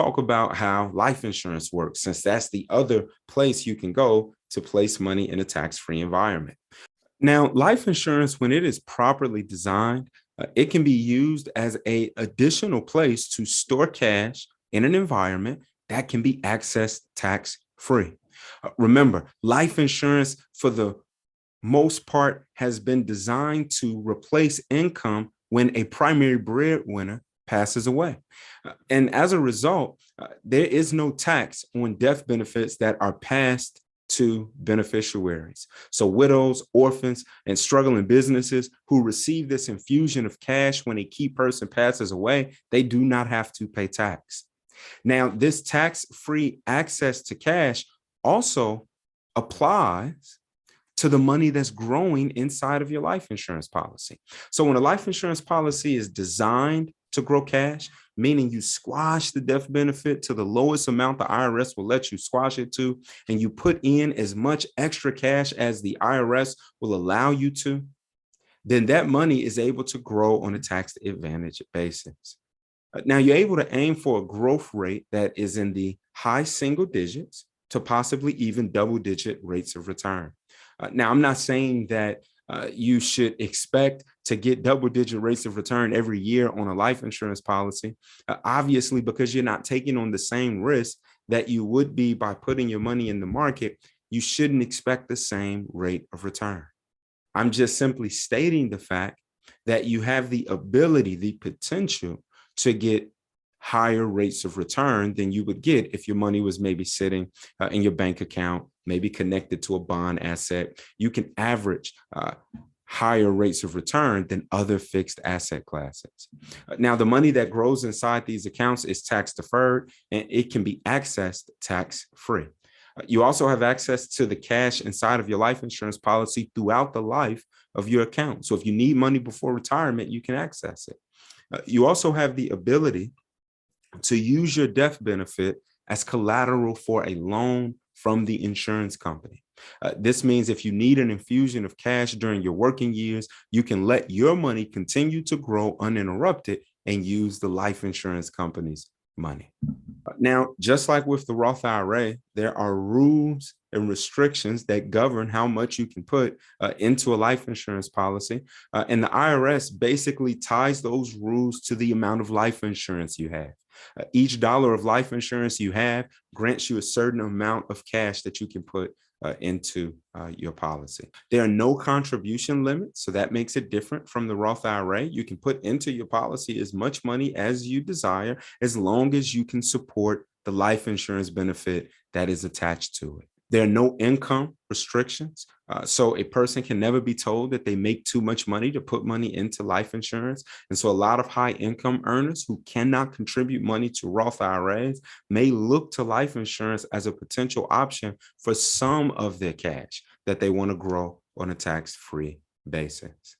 talk about how life insurance works, since that's the other place you can go to place money in a tax-free environment. Now, life insurance, when it is properly designed, it can be used as an additional place to store cash in an environment that can be accessed tax-free. Remember, life insurance for the most part has been designed to replace income when a primary breadwinner passes away. And as a result, there is no tax on death benefits that are passed to beneficiaries. So widows, orphans, and struggling businesses who receive this infusion of cash when a key person passes away, they do not have to pay tax. Now, this tax-free access to cash also applies to the money that's growing inside of your life insurance policy. So when a life insurance policy is designed to grow cash, meaning you squash the death benefit to the lowest amount the IRS will let you squash it to, and you put in as much extra cash as the IRS will allow you to, then that money is able to grow on a tax advantage basis. Now, you're able to aim for a growth rate that is in the high single digits to possibly even double-digit rates of return. Now, I'm not saying that you should expect to get double-digit rates of return every year on a life insurance policy, obviously, because you're not taking on the same risk that you would be by putting your money in the market. You shouldn't expect the same rate of return. I'm just simply stating the fact that you have the ability, the potential to get higher rates of return than you would get if your money was maybe sitting in your bank account, maybe connected to a bond asset. You can average higher rates of return than other fixed asset classes. Now, the money that grows inside these accounts is tax deferred, and it can be accessed tax free. You also have access to the cash inside of your life insurance policy throughout the life of your account. So if you need money before retirement, you can access it. You also have the ability to use your death benefit as collateral for a loan from the insurance company. This means if you need an infusion of cash during your working years, you can let your money continue to grow uninterrupted and use the life insurance company's money. Now, just like with the Roth IRA, there are rules and restrictions that govern how much you can put into a life insurance policy. And the IRS basically ties those rules to the amount of life insurance you have. Each dollar of life insurance you have grants you a certain amount of cash that you can put into your policy. There are no contribution limits, so that makes it different from the Roth IRA. You can put into your policy as much money as you desire, as long as you can support the life insurance benefit that is attached to it. There are no income restrictions. So a person can never be told that they make too much money to put money into life insurance. And so a lot of high income earners who cannot contribute money to Roth IRAs may look to life insurance as a potential option for some of their cash that they want to grow on a tax-free basis.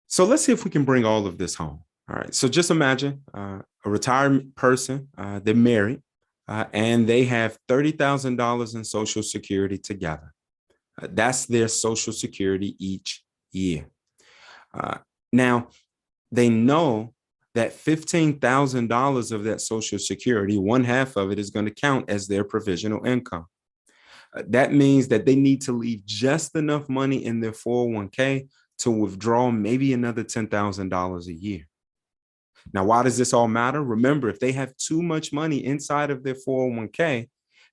So let's see if we can bring all of this home. All right. So just imagine a retired person, they're married, and they have $30,000 in Social Security together. That's their Social Security each year. Now, they know that $15,000 of that Social Security, one half of it is going to count as their provisional income. That means that they need to leave just enough money in their 401k to withdraw maybe another $10,000 a year. Now, why does this all matter? Remember, if they have too much money inside of their 401k,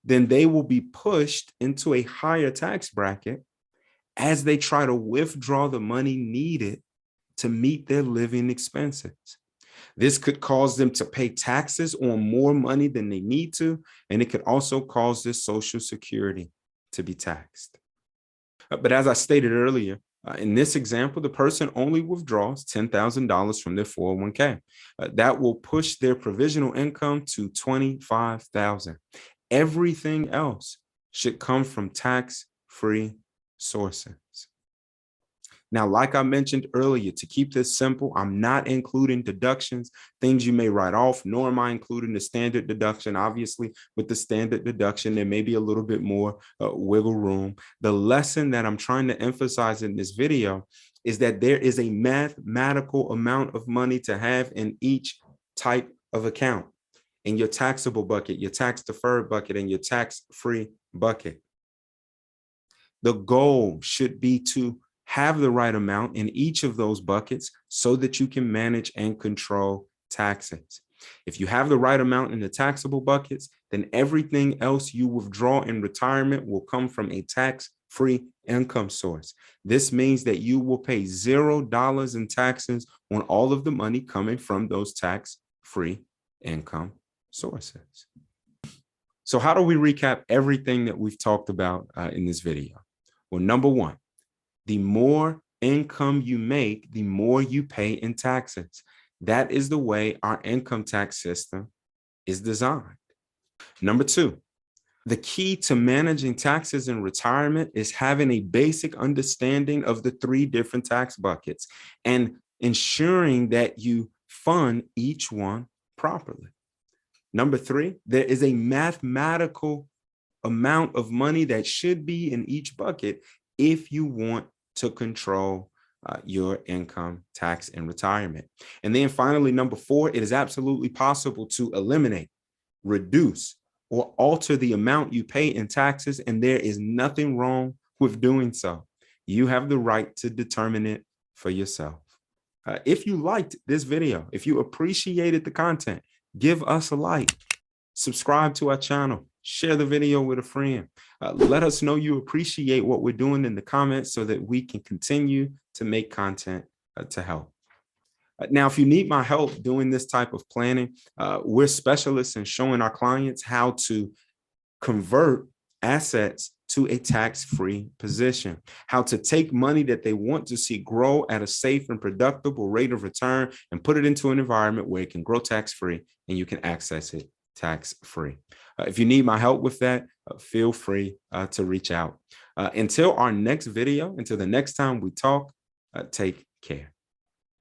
then they will be pushed into a higher tax bracket as they try to withdraw the money needed to meet their living expenses. This could cause them to pay taxes on more money than they need to, and it could also cause their Social Security to be taxed. But as I stated earlier, in this example, the person only withdraws $10,000 from their 401k. That will push their provisional income to $25,000. Everything else should come from tax-free sources. Now, like I mentioned earlier, to keep this simple, I'm not including deductions, things you may write off, nor am I including the standard deduction. Obviously, with the standard deduction, there may be a little bit more wiggle room. The lesson that I'm trying to emphasize in this video is that there is a mathematical amount of money to have in each type of account. in your taxable bucket, your tax deferred bucket, and your tax free bucket. The goal should be to have the right amount in each of those buckets so that you can manage and control taxes. If you have the right amount in the taxable buckets, then everything else you withdraw in retirement will come from a tax-free income source. This means that you will pay $0 in taxes on all of the money coming from those tax-free income sources. So how do we recap everything that we've talked about in this video? Well, number one, the more income you make, the more you pay in taxes. That is the way our income tax system is designed. Number two, the key to managing taxes in retirement is having a basic understanding of the three different tax buckets and ensuring that you fund each one properly. Number three, there is a mathematical amount of money that should be in each bucket if you want to control your income tax in retirement. And then finally, number four, it is absolutely possible to eliminate, reduce, or alter the amount you pay in taxes, and there is nothing wrong with doing so. You have the right to determine it for yourself. If you liked this video, if you appreciated the content, give us a like, subscribe to our channel, share the video with a friend. Let us know you appreciate what we're doing in the comments so that we can continue to make content to help. Now, if you need my help doing this type of planning, we're specialists in showing our clients how to convert assets to a tax-free position, how to take money that they want to see grow at a safe and productive rate of return and put it into an environment where it can grow tax-free and you can access it tax-free. If you need my help with that, feel free to reach out. Until our next video, until the next time we talk, take care.